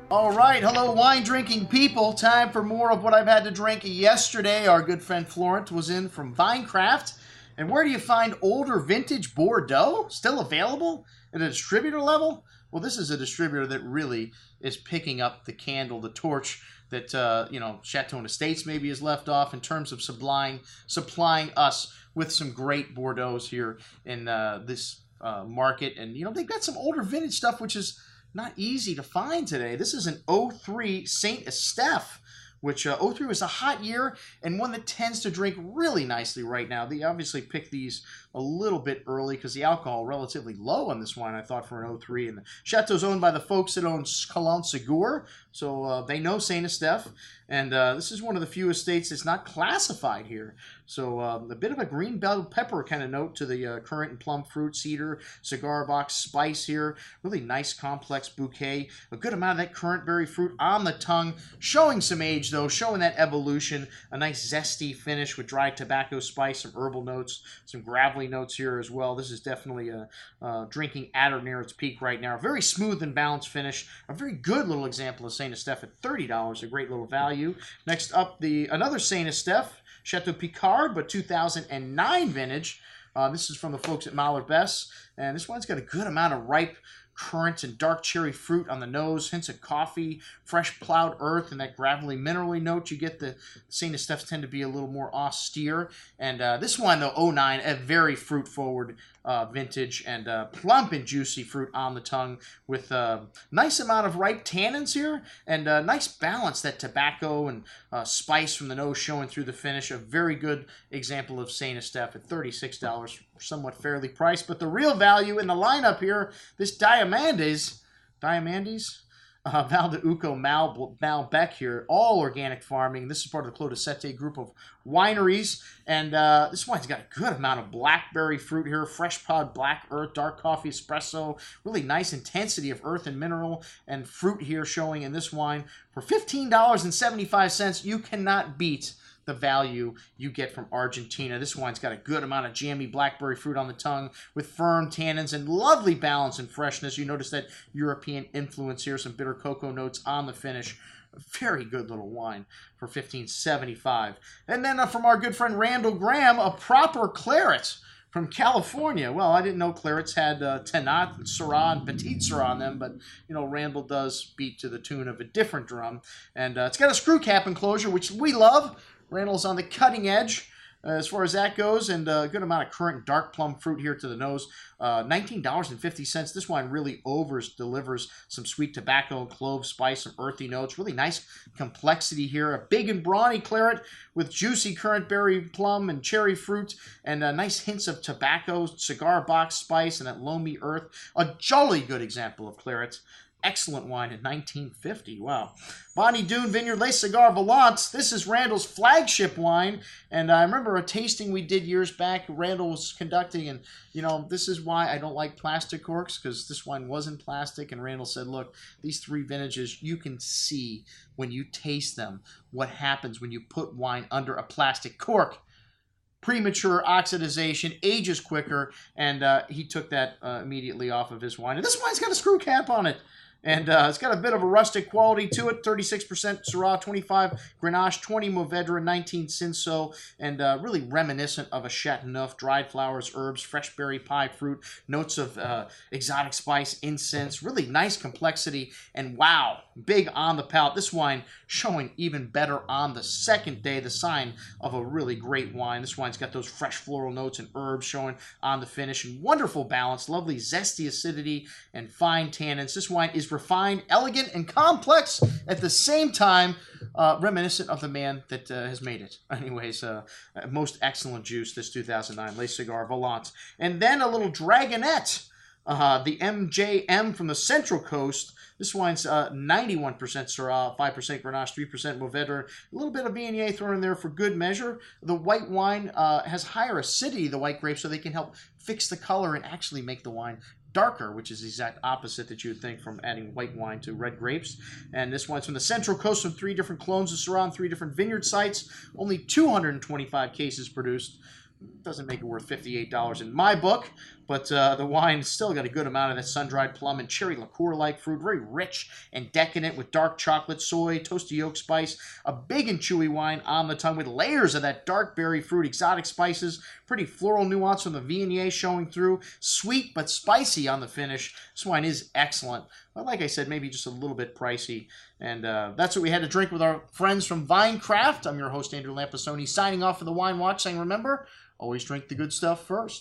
All right, hello wine drinking people. Time for more of what I've had to drink yesterday. Our good friend Florent was in from Vinecraft. And where do you find older vintage Bordeaux? Still available at a distributor level? Well, this is a distributor that really is picking up the candle, the torch that, Chateau Estates maybe has left off in terms of supplying us with some great Bordeaux here in this market. And, they've got some older vintage stuff, which is not easy to find today. This is an 03 Saint Estephe, which 03 was a hot year and one that tends to drink really nicely right now. They obviously picked these a little bit early because the alcohol relatively low on this wine, I thought, for an 03. And the Chateau's owned by the folks that own Cigar, so they know Saint Estephe. And this is one of the few estates that's not classified here. So a bit of a green bell pepper kind of note to the currant and plum fruit, cedar, cigar box spice here. Really nice complex bouquet. A good amount of that currant berry fruit on the tongue. Showing some age though, showing that evolution. A nice zesty finish with dried tobacco spice, some herbal notes, some gravelly notes here as well. This is definitely drinking at or near its peak right now. Very smooth and balanced finish. A very good little example of Saint Estephe at $30. A great little value. Next up, another Saint Estephe, Chateau Picard, but 2009 vintage. This is from the folks at Mallard Bess, and this one's got a good amount of ripe currant and dark cherry fruit on the nose, hints of coffee, fresh plowed earth, and that gravelly minerally note. You get the Saint Estephes tend to be a little more austere. And this one, though, 09, a very fruit-forward vintage and plump and juicy fruit on the tongue with a nice amount of ripe tannins here and a nice balance, that tobacco and spice from the nose showing through the finish. A very good example of Saint Estephe at $36, somewhat fairly priced. But the real value in the lineup here, this Diamandes, Val de Uco Malbec here, all organic farming. This is part of the Clos de Sete group of wineries, and this wine's got a good amount of blackberry fruit here, fresh pod black earth, dark coffee espresso, really nice intensity of earth and mineral and fruit here showing in this wine. For $15.75, you cannot beat the value you get from Argentina. This wine's got a good amount of jammy blackberry fruit on the tongue with firm tannins and lovely balance and freshness. You notice that European influence here, some bitter cocoa notes on the finish. A very good little wine for $15.75. And then from our good friend Randall Graham, a proper claret from California. Well, I didn't know clarets had Tannat, Syrah, and Petit Syrah on them, but, Randall does beat to the tune of a different drum. And it's got a screw cap enclosure, which we love. Randall's on the cutting edge as far as that goes, and a good amount of currant dark plum fruit here to the nose. $19.50. This wine really delivers some sweet tobacco, clove, spice, and earthy notes. Really nice complexity here. A big and brawny claret with juicy currant berry, plum, and cherry fruit, and nice hints of tobacco, cigar box spice, and that loamy earth. A jolly good example of claret. Excellent wine in $19.50. Wow. Bonny Doon Vineyard Les Cigar Volant. This is Randall's flagship wine. And I remember a tasting we did years back, Randall was conducting. And, this is why I don't like plastic corks, because this wine was in plastic. And Randall said, look, these three vintages, you can see when you taste them what happens when you put wine under a plastic cork. Premature oxidization, ages quicker, and he took that immediately off of his wine. And this wine's got a screw cap on it. And it's got a bit of a rustic quality to it. 36% Syrah, 25 Grenache, 20 Mourvedre, 19 Cinsault, and really reminiscent of a Chateauneuf. Dried flowers, herbs, fresh berry pie fruit, notes of exotic spice, incense. Really nice complexity, and wow, big on the palate. This wine showing even better on the second day, the sign of a really great wine. This wine's got those fresh floral notes and herbs showing on the finish, and wonderful balance, lovely zesty acidity and fine tannins. This wine is refined, elegant, and complex at the same time, reminiscent of the man that has made it. Anyways, most excellent juice, this 2009 Les Cigar Volant. And then a little Dragonette, the MJM from the Central Coast. This wine's 91% Syrah, 5% Grenache, 3% Mourvedre. A little bit of Viognier thrown in there for good measure. The white wine has higher acidity, the white grapes, so they can help fix the color and actually make the wine darker, which is the exact opposite that you would think from adding white wine to red grapes. And this one's from the Central Coast from 3 different clones of Syrah on 3 different vineyard sites. Only 225 cases produced. Doesn't make it worth $58 in my book. but the wine still got a good amount of that sun-dried plum and cherry liqueur-like fruit. Very rich and decadent with dark chocolate, soy, toasty oak spice. A big and chewy wine on the tongue with layers of that dark berry fruit, exotic spices, pretty floral nuance from the Viognier showing through. Sweet but spicy on the finish. This wine is excellent. But like I said, maybe just a little bit pricey. And that's what we had to drink with our friends from Vinecraft. I'm your host, Andrew Lampasoni, signing off for the Wine Watch, saying remember, always drink the good stuff first.